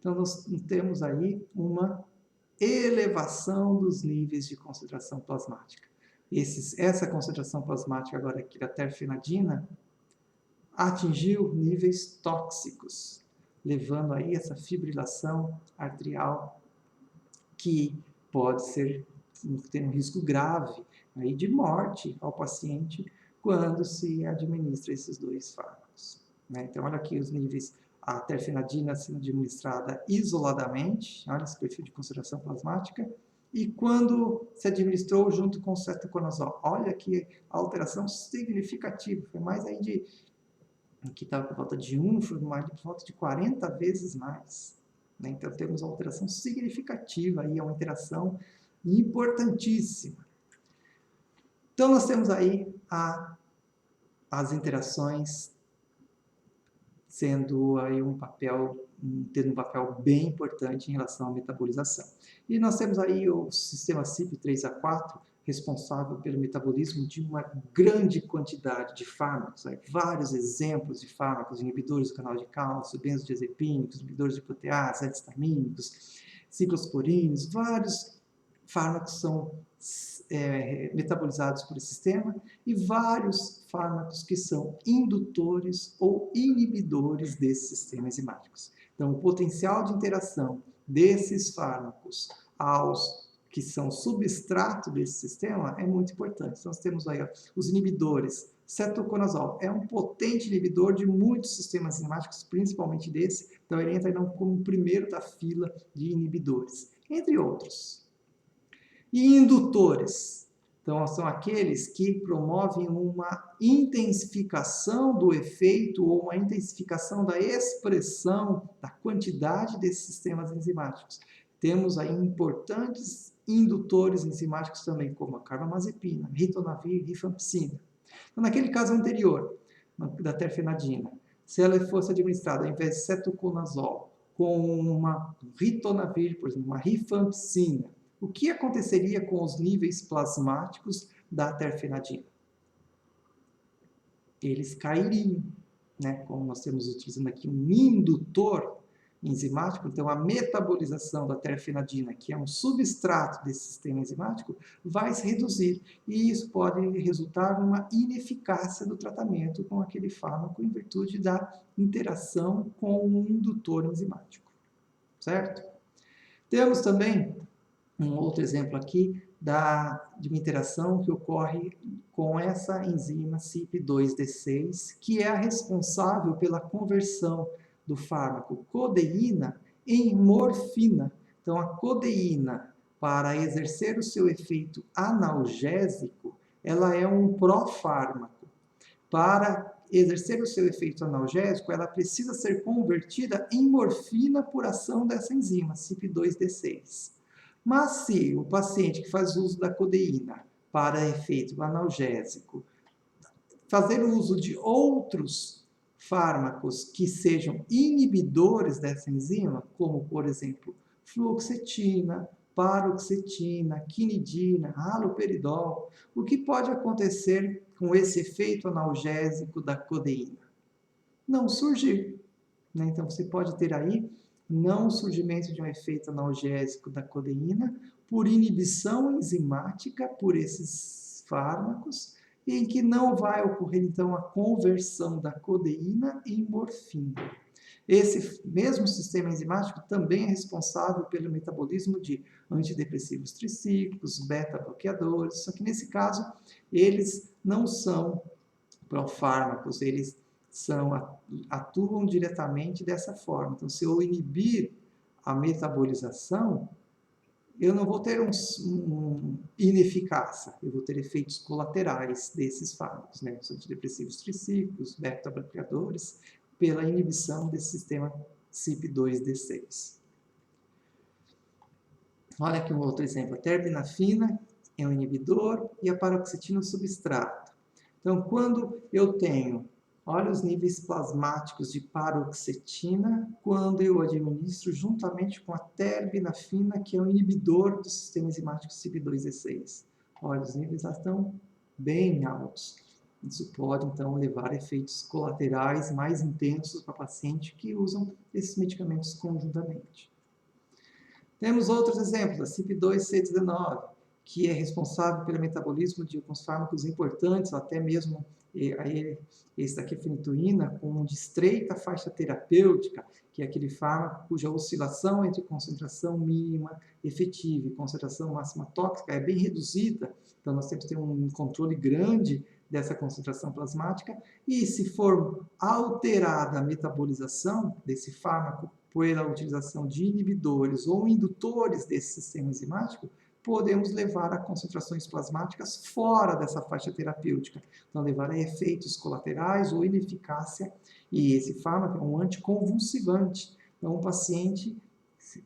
[SPEAKER 1] Então, nós temos aí uma elevação dos níveis de concentração plasmática. Essa concentração plasmática agora aqui da terfenadina atingiu níveis tóxicos, levando aí essa fibrilação arterial que pode ter um risco grave aí de morte ao paciente quando se administra esses dois fármacos, né? Então, olha aqui os níveis, a terfenadina sendo administrada isoladamente, olha esse perfil de concentração plasmática, e quando se administrou junto com o cetoconazol, olha aqui a alteração significativa, foi mais aí de... Aqui estava por volta de 1, foi mais por volta de 40 vezes mais, né? Então, temos uma alteração significativa, aí, é uma interação importantíssima. Então, nós temos aí as interações tendo um papel bem importante em relação à metabolização. E nós temos aí o sistema CYP3A4, responsável pelo metabolismo de uma grande quantidade de fármacos, vários exemplos de fármacos, inibidores do canal de cálcio, benzodiazepínicos, inibidores de protease, antihistamínicos, ciclosporíneos, vários fármacos são metabolizados por esse sistema e vários fármacos que são indutores ou inibidores desses sistemas enzimáticos. Então, o potencial de interação desses fármacos aos que são substrato desse sistema é muito importante. Então, nós temos aí os inibidores. Cetoconazol é um potente inibidor de muitos sistemas enzimáticos, principalmente desse. Então, ele entra como o primeiro da fila de inibidores, entre outros. E indutores. Então, são aqueles que promovem uma intensificação do efeito ou uma intensificação da expressão da quantidade desses sistemas enzimáticos. Temos aí importantes indutores enzimáticos também, como a carbamazepina, ritonavir, rifampicina. Então, naquele caso anterior, da terfenadina, se ela fosse administrada, ao invés de cetoconazol, com uma ritonavir, por exemplo, uma rifampicina, o que aconteceria com os níveis plasmáticos da terfenadina? Eles cairiam, né? Como nós estamos utilizando aqui um indutor enzimático, então a metabolização da terfenadina, que é um substrato desse sistema enzimático, vai se reduzir. E isso pode resultar numa ineficácia do tratamento com aquele fármaco em virtude da interação com o indutor enzimático. Certo? Temos também um outro exemplo aqui de uma interação que ocorre com essa enzima CYP2D6, que é a responsável pela conversão do fármaco codeína em morfina. Então, a codeína, para exercer o seu efeito analgésico, ela é um profármaco. Para exercer o seu efeito analgésico, ela precisa ser convertida em morfina por ação dessa enzima, CYP2D6. Mas se o paciente que faz uso da codeína para efeito analgésico fazer uso de outros fármacos que sejam inibidores dessa enzima, como, por exemplo, fluoxetina, paroxetina, quinidina, haloperidol, o que pode acontecer com esse efeito analgésico da codeína? Não surgir, né? Então, você pode ter aí não o surgimento de um efeito analgésico da codeína por inibição enzimática por esses fármacos, e em que não vai ocorrer, então, a conversão da codeína em morfina. Esse mesmo sistema enzimático também é responsável pelo metabolismo de antidepressivos tricíclicos, beta-bloqueadores, só que nesse caso eles não são profármacos, eles atuam diretamente dessa forma. Então, se eu inibir a metabolização, eu não vou ter ineficácia, eu vou ter efeitos colaterais desses fármacos, né? Os antidepressivos tricíclicos, beta-bloqueadores, pela inibição desse sistema CYP2D6. Olha aqui um outro exemplo. A terbinafina é um inibidor e a paroxetina um substrato. Então, quando eu tenho, olha os níveis plasmáticos de paroxetina, quando eu administro juntamente com a terbinafina, que é um inibidor do sistema enzimático CYP2D6. Olha, os níveis lá estão bem altos. Isso pode, então, levar a efeitos colaterais mais intensos para pacientes que usam esses medicamentos conjuntamente. Temos outros exemplos, a CYP2C19, que é responsável pelo metabolismo de alguns fármacos importantes, ou até mesmo esse daqui, a fenitoína, com de estreita faixa terapêutica, que é aquele fármaco cuja oscilação entre concentração mínima efetiva e concentração máxima tóxica é bem reduzida. Então, nós temos que ter um controle grande dessa concentração plasmática, e se for alterada a metabolização desse fármaco pela utilização de inibidores ou indutores desse sistema enzimático, podemos levar a concentrações plasmáticas fora dessa faixa terapêutica. Então, levar a efeitos colaterais ou ineficácia, e esse fármaco é um anticonvulsivante. Então, um paciente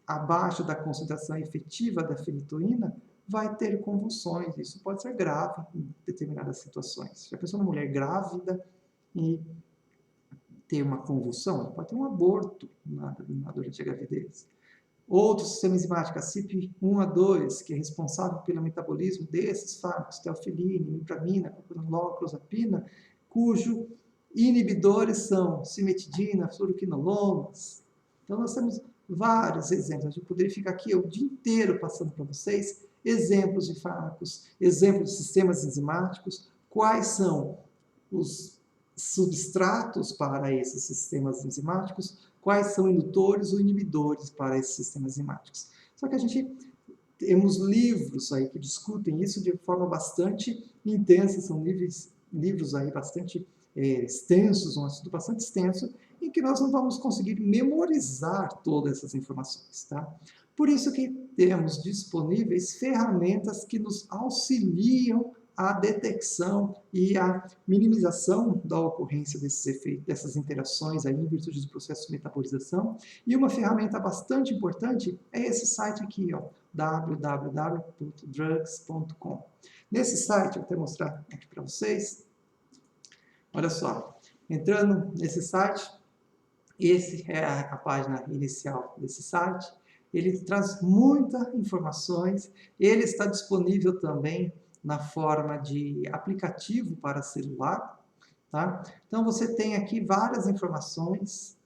[SPEAKER 1] abaixo da concentração efetiva da fenitoína vai ter convulsões. Isso pode ser grave em determinadas situações. Se a pessoa é uma mulher grávida e ter uma convulsão, ela pode ter um aborto durante a gravidez. Outro sistema enzimático, a CYP1A2, que é responsável pelo metabolismo desses fármacos, teofilina, imipramina, propranolol, clozapina, cujo inibidores são cimetidina, fluoroquinolonas. Então, nós temos vários exemplos. A gente poderia ficar aqui o dia inteiro passando para vocês exemplos de fármacos, exemplos de sistemas enzimáticos, quais são os substratos para esses sistemas enzimáticos, quais são indutores ou inibidores para esses sistemas enzimáticos. Só que a gente temos livros aí que discutem isso de forma bastante intensa, são livros aí bastante extensos, um assunto bastante extenso, em que nós não vamos conseguir memorizar todas essas informações, tá? Por isso que temos disponíveis ferramentas que nos auxiliam a detecção e a minimização da ocorrência desses efeitos, dessas interações aí em virtude do processo de metabolização. E uma ferramenta bastante importante é esse site aqui, ó, www.drugs.com. Nesse site, eu vou até mostrar aqui para vocês. Olha só, entrando nesse site, essa é a página inicial desse site. Ele traz muitas informações, ele está disponível também na forma de aplicativo para celular, tá? Então, você tem aqui várias informações,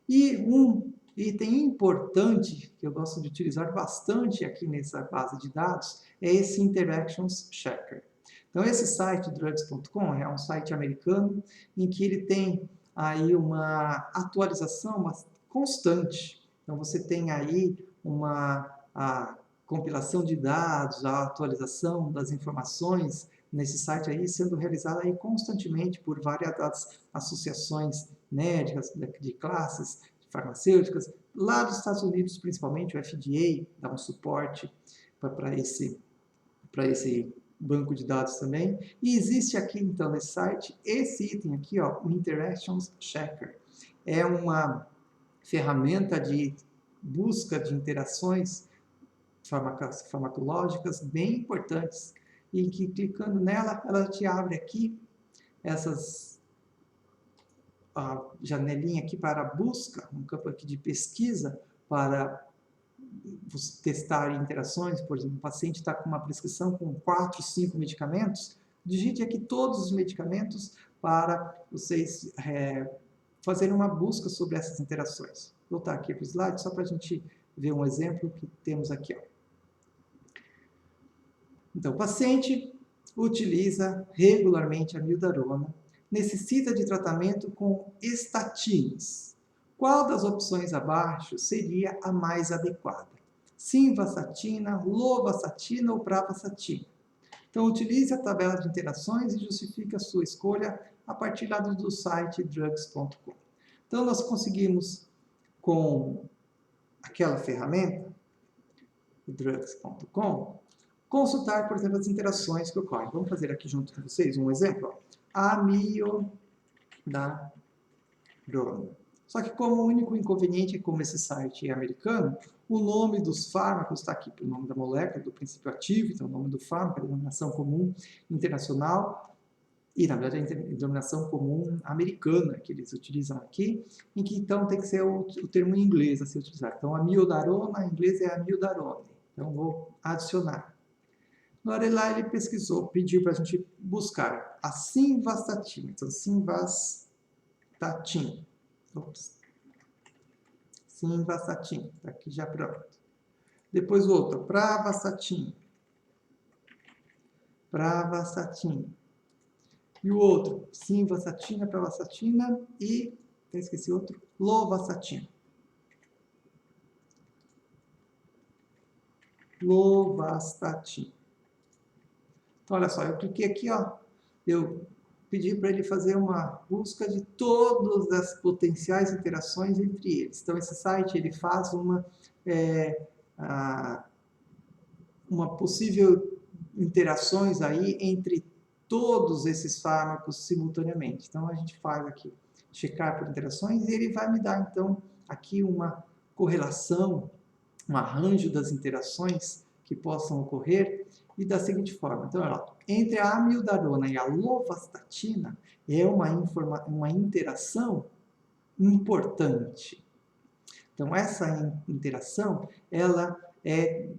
[SPEAKER 1] e um item importante, que eu gosto de utilizar bastante aqui nessa base de dados, é esse Interactions Checker. Então, esse site, drugs.com, é um site americano, em que ele tem aí uma atualização constante. Então, você tem aí a compilação de dados, a atualização das informações nesse site aí sendo realizada aí constantemente por variadas associações médicas, de classes farmacêuticas, lá dos Estados Unidos, principalmente o FDA dá um suporte para esse banco de dados também. E existe aqui, então, nesse site, esse item aqui, ó, o Interactions Checker. É uma ferramenta de busca de interações farmacológicas bem importantes, e que clicando nela, ela te abre aqui a janelinha aqui para busca, um campo aqui de pesquisa para testar interações. Por exemplo, o paciente está com uma prescrição com 4, 5 medicamentos, digite aqui todos os medicamentos para vocês fazerem uma busca sobre essas interações. Vou voltar aqui para o slide só para a gente ver um exemplo que temos aqui, ó. Então, o paciente utiliza regularmente a amiodarona, necessita de tratamento com estatinas. Qual das opções abaixo seria a mais adequada? Simvastatina, lovastatina ou pravastatina? Então, utilize a tabela de interações e justifique a sua escolha a partir lá do site drugs.com. Então, nós conseguimos, com aquela ferramenta, drugs.com, consultar, por exemplo, as interações que ocorrem. Vamos fazer aqui junto com vocês um exemplo. Amiodarona. Só que como o único inconveniente é como esse site é americano, o nome dos fármacos está aqui, o nome da molécula, do princípio ativo, então o nome do fármaco, a denominação comum internacional, e na verdade a denominação comum americana que eles utilizam aqui, em que então tem que ser o termo em inglês a ser utilizado. Então amiodarona, em inglês é amiodarone. Então vou adicionar. Na hora lá ele pesquisou, pediu para a gente buscar a simvastatina. Então simvastatina. Ops. Simvastatina, está aqui já pronto. Depois o outro, pravastatina. Pravastatina. E o outro, simvastatina, pravastatina e, esqueci outro, lovastatina. Lovastatina. Então, olha só, eu cliquei aqui, ó, eu pedi para ele fazer uma busca de todas as potenciais interações entre eles. Então, esse site ele faz uma possível interações aí entre todos esses fármacos simultaneamente. Então, a gente faz aqui, checar por interações, e ele vai me dar, então, aqui uma correlação, um arranjo das interações que possam ocorrer, e da seguinte forma. Então, olha lá, entre a amiodarona e a lovastatina é uma interação importante. Então, essa interação, ela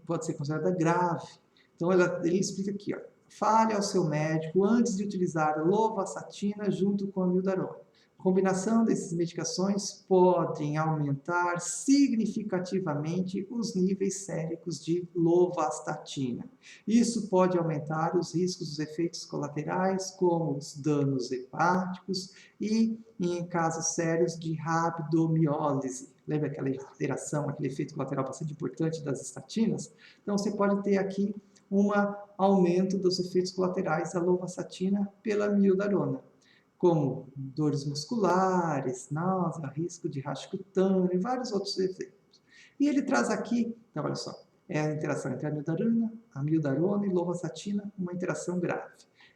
[SPEAKER 1] pode ser considerada grave. Então, ele explica aqui, ó, fale ao seu médico antes de utilizar a lovastatina junto com a amiodarona. A combinação dessas medicações podem aumentar significativamente os níveis séricos de lovastatina. Isso pode aumentar os riscos dos efeitos colaterais, como os danos hepáticos e, em casos sérios, de rabdomiólise. Lembra aquela interação, aquele efeito colateral bastante importante das estatinas? Então, você pode ter aqui um aumento dos efeitos colaterais da lovastatina pela amiodarona, como dores musculares, náusea, risco de rash cutâneo e vários outros efeitos. E ele traz aqui, então olha só, é a interação entre a amiodarona e lovastatina, uma interação grave.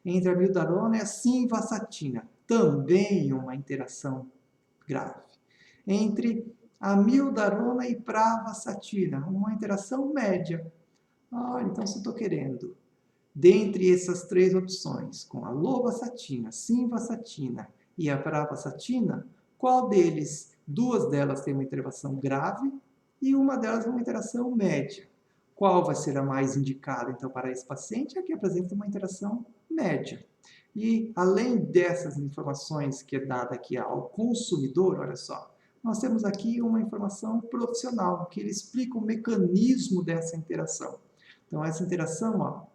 [SPEAKER 1] Entre a amiodarona e a simvastatina, também uma interação grave. Entre a amiodarona e pravastatina, uma interação média. Então se eu estou querendo, dentre essas três opções, com a lovastatina, simvastatina e a pravastatina, qual deles, duas delas têm uma interação grave e uma delas uma interação média? Qual vai ser a mais indicada, então, para esse paciente? A que apresenta uma interação média. E, além dessas informações que é dada aqui ao consumidor, olha só, nós temos aqui uma informação profissional, que ele explica o mecanismo dessa interação. Então, essa interação, ó,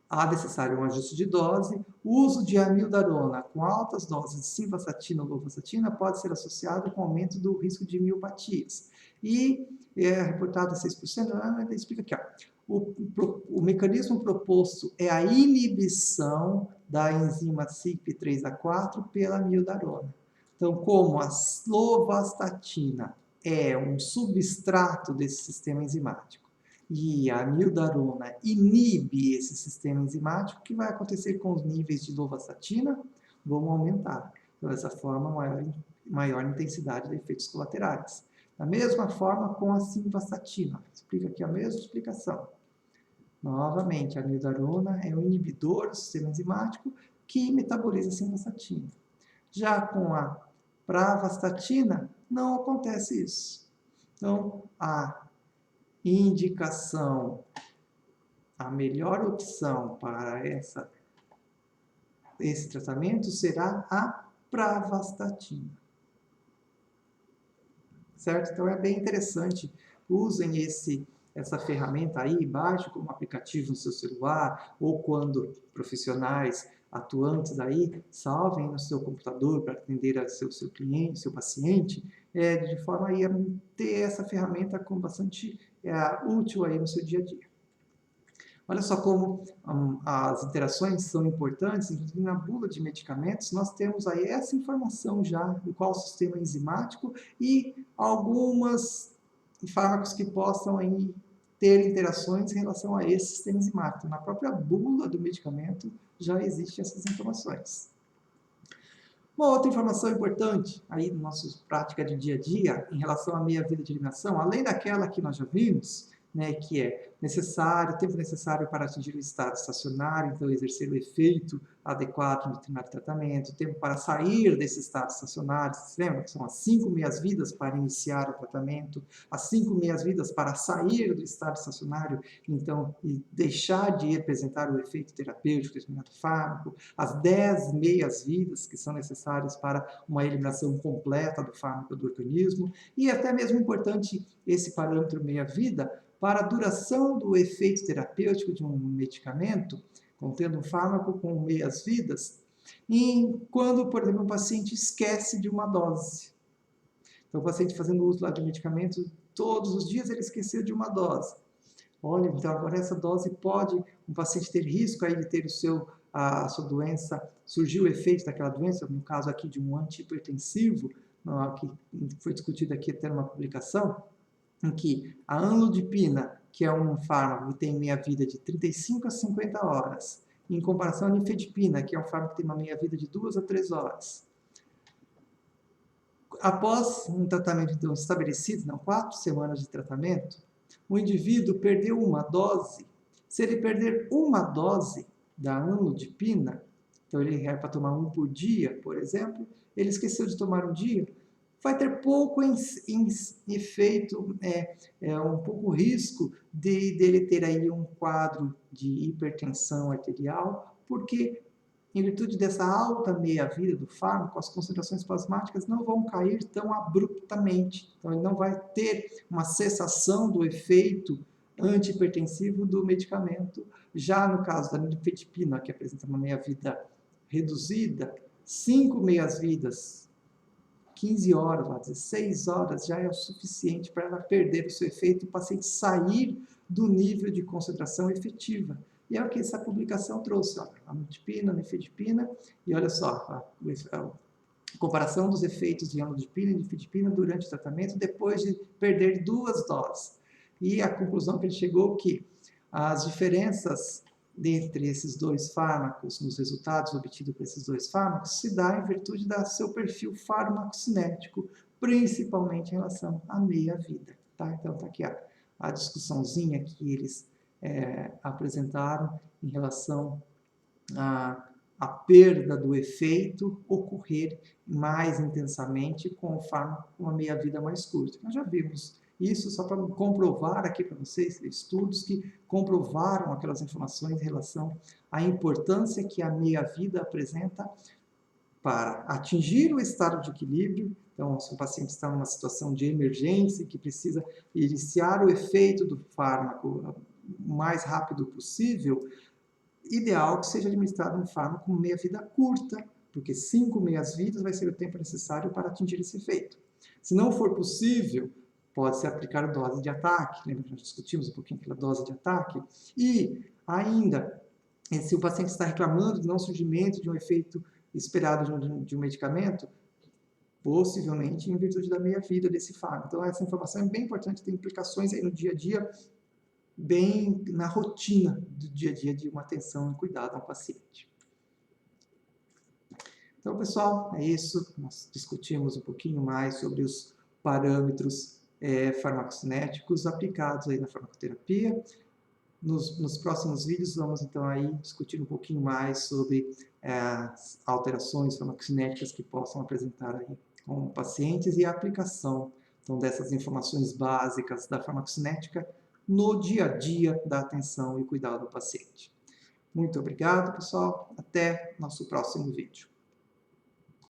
[SPEAKER 1] há necessário um ajuste de dose. O uso de amiodarona com altas doses de simvastatina ou lovastatina pode ser associado com aumento do risco de miopatias. E é reportado a 6%, ele explica aqui, ó, o mecanismo proposto é a inibição da enzima CYP3A4 pela amiodarona. Então, como a lovastatina é um substrato desse sistema enzimático, e a amiodarona inibe esse sistema enzimático, o que vai acontecer com os níveis de lovastatina? Vão aumentar. Então, dessa forma, maior intensidade de efeitos colaterais. Da mesma forma com a simvastatina. Explica aqui a mesma explicação. Novamente, a amiodarona é um inibidor do sistema enzimático que metaboliza a simvastatina. Já com a pravastatina, não acontece isso. Então, a indicação, a melhor opção para esse tratamento será a pravastatina. Certo? Então é bem interessante, usem essa ferramenta aí, baixe como aplicativo no seu celular, ou quando profissionais atuantes aí salvem no seu computador para atender a seu cliente, seu paciente, de forma aí a ter essa ferramenta como bastante útil aí no seu dia a dia. Olha só como as interações são importantes, inclusive na bula de medicamentos, nós temos aí essa informação já do qual sistema enzimático e algumas fármacos que possam aí ter interações em relação a esse sistema enzimático. Na própria bula do medicamento já existem essas informações. Uma outra informação importante aí na nossa prática de dia a dia em relação à meia-vida de eliminação, além daquela que nós já vimos, né, que é necessário, tempo necessário para atingir o estado estacionário, então exercer o efeito adequado no determinado tratamento, tempo para sair desse estado estacionário, vocês lembram que são as 5 meias-vidas para iniciar o tratamento, as 5 meias-vidas para sair do estado estacionário, então, e deixar de apresentar o efeito terapêutico do determinado fármaco, as 10 meias-vidas que são necessárias para uma eliminação completa do fármaco do organismo, e até mesmo importante esse parâmetro meia-vida para a duração do efeito terapêutico de um medicamento, contendo um fármaco com meias-vidas, quando, por exemplo, um paciente esquece de uma dose. Então, o paciente fazendo uso lá de medicamento, todos os dias ele esqueceu de uma dose. Olha, então agora essa dose pode, um paciente ter risco aí de ter a sua doença, surgiu o efeito daquela doença, no caso aqui de um antihipertensivo, que foi discutido aqui até numa publicação, em que a amlodipina, que é um fármaco que tem meia-vida de 35 a 50 horas, em comparação à nifedipina, que é um fármaco que tem uma meia-vida de 2 a 3 horas. Após um tratamento então, estabelecido, 4 semanas de tratamento, o indivíduo perdeu uma dose. Se ele perder uma dose da amlodipina, então ele é para tomar 1 por dia, por exemplo, ele esqueceu de tomar um dia, vai ter pouco efeito, um pouco risco dele ter aí um quadro de hipertensão arterial, porque em virtude dessa alta meia-vida do fármaco, as concentrações plasmáticas não vão cair tão abruptamente. Então, ele não vai ter uma cessação do efeito antihipertensivo do medicamento. Já no caso da nifedipina, que apresenta uma meia-vida reduzida, 5 meias-vidas, 15 horas, 16 horas já é o suficiente para ela perder o seu efeito e o paciente sair do nível de concentração efetiva. E é o que essa publicação trouxe, ó, a amlodipina, a nifedipina, e olha só, a comparação dos efeitos de amlodipina e nifedipina durante o tratamento, depois de perder 2 doses. E a conclusão que ele chegou que as diferenças dentre esses 2 fármacos, nos resultados obtidos por esses 2 fármacos, se dá em virtude do seu perfil farmacocinético, principalmente em relação à meia-vida. Tá? Então, está aqui a discussãozinha que eles apresentaram em relação à perda do efeito ocorrer mais intensamente com o fármaco com uma meia-vida mais curta. Nós já vimos isso só para comprovar aqui para vocês, estudos que comprovaram aquelas informações em relação à importância que a meia-vida apresenta para atingir o estado de equilíbrio. Então, se o paciente está numa situação de emergência que precisa iniciar o efeito do fármaco o mais rápido possível, ideal que seja administrado um fármaco com meia-vida curta, porque 5 meias-vidas vai ser o tempo necessário para atingir esse efeito. Se não for possível, pode-se aplicar dose de ataque, lembra que nós discutimos um pouquinho aquela dose de ataque? E ainda, se o paciente está reclamando de não surgimento de um efeito esperado de um medicamento, possivelmente em virtude da meia-vida desse fármaco. Então, essa informação é bem importante, tem implicações aí no dia a dia, bem na rotina do dia a dia de uma atenção e cuidado ao paciente. Então, pessoal, é isso. Nós discutimos um pouquinho mais sobre os parâmetros farmacocinéticos aplicados aí na farmacoterapia. Nos próximos vídeos vamos então aí discutir um pouquinho mais sobre as alterações farmacocinéticas que possam apresentar aí com pacientes e a aplicação então, dessas informações básicas da farmacocinética no dia a dia da atenção e cuidado do paciente. Muito obrigado, pessoal. Até nosso próximo vídeo.